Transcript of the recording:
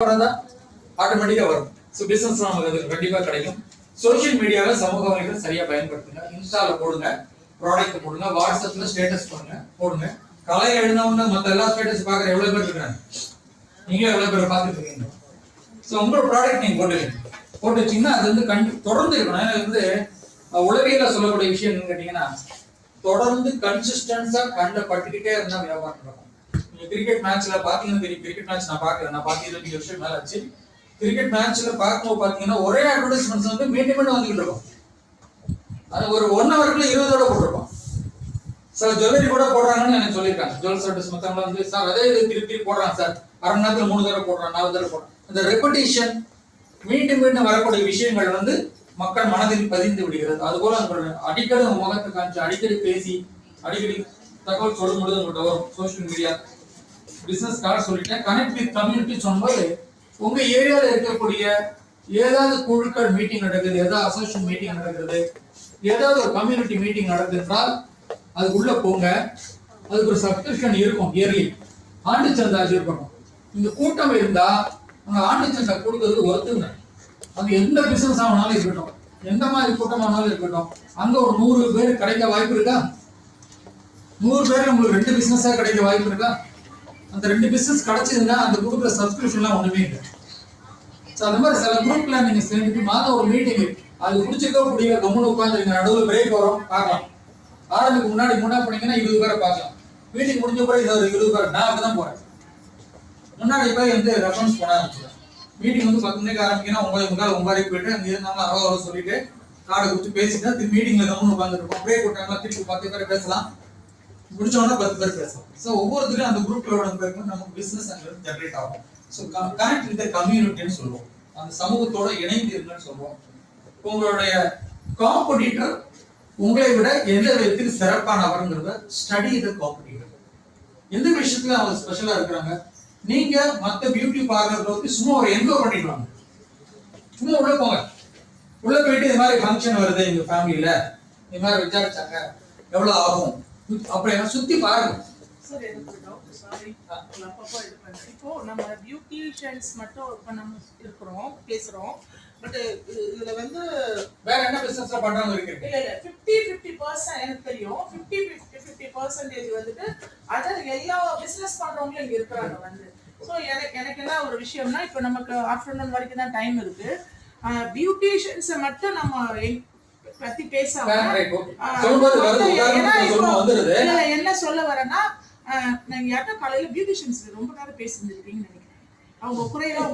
பண்ணதான் ஆட்டோமேட்டிக்கா வரும். ஸோ பிசினஸ் நமக்கு அது கண்டிப்பா கிடைக்கும். சோசியல் மீடியாவை சமூக வலைகள் சரியா பயன்படுத்துங்க. இன்ஸ்டால போடுங்க, ப்ராடக்ட் போடுங்க, வாட்ஸ்அப்ல ஸ்டேட்டஸ் போடுங்க. காலையில எழுந்தவங்க மற்ற எல்லா ஸ்டேட்டஸ் பார்க்குற எவ்வளவு பேர் இருக்காங்க, நீங்க எவ்வளவு பேர் பார்த்துட்டு இருக்கீங்க. ஸோ உங்களோட ப்ராடக்ட் நீங்க போட்டு வச்சீங்கன்னா அது வந்து தொடர்ந்து இருக்கணும். ஏன்னா வந்து உளவியல சொல்லக்கூடிய விஷயம் என்னன்னு கேட்டீங்கன்னா, தொடர்ந்து கன்சிஸ்டன்ஸா பட்டுக்கிட்டே இருந்தா வியாபாரம் நடக்கும். நீங்க கிரிக்கெட் மேட்ச்ல பாத்தீங்கன்னா தெரியும். கிரிக்கெட் மேட்ச் நான் பாக்குறேன், நான் பார்த்து 20 வருஷம் மேல ஆச்சு. கிரிக்கெட் மேட்ச்ல பார்க்கும்போது பாத்தீங்கன்னா ஒரே அட்வர்டைஸ்மெண்ட்ஸ் வந்து மீண்டும் மீண்டும் வந்துகிட்டு இருக்கும். அது ஒரு 1 ஹவருக்குள்ள 20 தடவை போட்டிருப்பான். சார் ஜுவல்லரி கூட போடுறாங்கன்னு எனக்கு சொல்லியிருக்காங்க. ஜுவல்ஸ் அட்வர்டைஸ் மத்தவங்க வந்து சார் அதே இது திருப்பி போடுறான் சார், அரை மணி நேரத்துல 3 தடவை போடுறான், 4 தடவை போடுறான். அந்த ரெப்படிஷன் மீண்டும் மீண்டும் வரக்கூடிய விஷயங்கள் வந்து மக்கள் மனதில் பதிந்து விடுகிறது. அதுபோல அடிக்கடி முகத்தை காமிச்சு அடிக்கடி பேசி அடிக்கடி தகவல் சொல்லும் பொழுது உங்கள்கிட்ட வரும். சோசியல் மீடியா பிசினஸ் கார்டு சொல்லிட்டேன். கனெக்ட் வித் கம்யூனிட்டி சொல்லும்போது உங்க ஏரியால இருக்கக்கூடிய ஏதாவது குழுக்கள் மீட்டிங் நடக்குது, ஏதாவது அசோசியேஷன் மீட்டிங் நடக்குது, ஏதாவது ஒரு கம்யூனிட்டி மீட்டிங் நடக்குது என்றால் அதுக்குள்ள போங்க. அதுக்கு ஒரு சப்ஸ்கிரிப்ஷன் இருக்கும். இயர்லி ஆண்டு சந்தா இருக்கணும். இந்த கூட்டம் இருந்தா அங்க ஆண்டு சந்தா கொடுக்கறது ஒருத்துங்க. அது எந்த பிசினஸ் ஆனாலும் இருக்கட்டும், எந்த மாதிரி கூட்டம் ஆனாலும் இருக்கட்டும், அங்க ஒரு 100 பேர் கிடைக்க வாய்ப்பு இருக்கா? 100 பேர் உங்களுக்கு 2 பிசினஸா கிடைக்க வாய்ப்பு இருக்கா? அந்த 2 பிசினஸ் கிடைச்சதுன்னா அந்த கொடுக்குற சப்ஸ்கிரிப்ஷன்லாம் ஒண்ணுமே இல்லை. அந்த மாதிரி சில குரூப்ல நீங்க சேர்ந்துட்டு மாதம் ஒரு மீட்டிங் அது பிடிச்சிருக்க முடியல, கம்முன்னு உட்காந்து நடுவில் பிரேக் வரும் பார்க்கலாம். ஆரம்பிக்கு முன்னாடி போனீங்கன்னா 20 பேரை பார்க்கலாம். மீட்டிங் முடிஞ்ச பிறகு இது ஒரு 20 பேர். நான் அப்படிதான் போறேன். முன்னாடி போய் வந்து ரெஃபரன்ஸ் பண்ண ஆரம்பிச்சிடும். மீட்டிங் வந்து 10 மணிக்கு ஆரம்பிக்கணும், 9:45 போயிட்டு அங்கே இருந்தாலும் 60 சொல்லிட்டு கார்டை கொடுத்து பேசிட்டா திருப்பி மீட்டிங்ல கம்முன்னு உட்காந்துருக்கோம். பிரேக் விட்டாங்களா திருப்பி 10 பேர் பேசலாம், முடிச்சோன்னா 10 பேர் பேசலாம். ஸோ ஒவ்வொருத்தரும் அந்த குரூப்ல நமக்கு பிசினஸ் ஜெனரேட் ஆகும். ஸோ கனெக்ட் வித் கம்யூனிட்டின்னு சொல்லுவோம். அந்த சமூகத்தோட இணைந்து இருக்குன்னு சொல்லுவோம். உங்களுடைய காம்படிட்டர் உங்களை விட எந்த விதத்தில் சிறப்பானவர்ங்கிறத ஸ்டடி த காம்படிட்டர். எந்த விஷயத்துல அவங்க ஸ்பெஷலா இருக்கிறாங்க. நீங்க மத்த பியூட்டி பார்லர்ல வந்து சும்மா ஒரு என்கோ பண்ணிடுவாங்க. சும்மா உள்ள போங்க, உள்ள போயிட்டு இது மாதிரி ஃபங்க்ஷன் வருது எங்க ஃபேமிலியில, இது மாதிரி விசாரிச்சாங்க எவ்வளவு ஆகும் அப்படி சுத்தி பாருங்க. சார் எனக்கு டவுட், சாரி இப்போ நம்ம பியூட்டிஷியன்ஸ் மட்டும் இப்போ நம்ம இருக்கிறோம் பேசுறோம். பட் இதுல வந்து வேற என்ன பிசினஸ் பண்றாங்க இருக்கு? இல்ல 50% எனக்கு தெரியும். 50% வந்துட்டு அதர் எல்லா பிசினஸ் பண்றவங்களும் இங்க இருக்கிறாங்க வந்து. ஸோ எனக்கு என்ன ஒரு விஷயம்னா, இப்போ நமக்கு ஆஃப்டர்நூன் வரைக்கும் தான் டைம் இருக்கு. பியூட்டிஷியன்ஸை மட்டும் நம்ம பத்தி பேசாம என்ன சொல்ல வரேன்னா, நீங்க யார்கிட்ட காலையில பியூட்டிஷியன்ஸ் ரொம்ப நேரம் பேசியிருந்திருக்கீங்கன்னு நினைக்கிறேன். அவங்க குறையெல்லாம்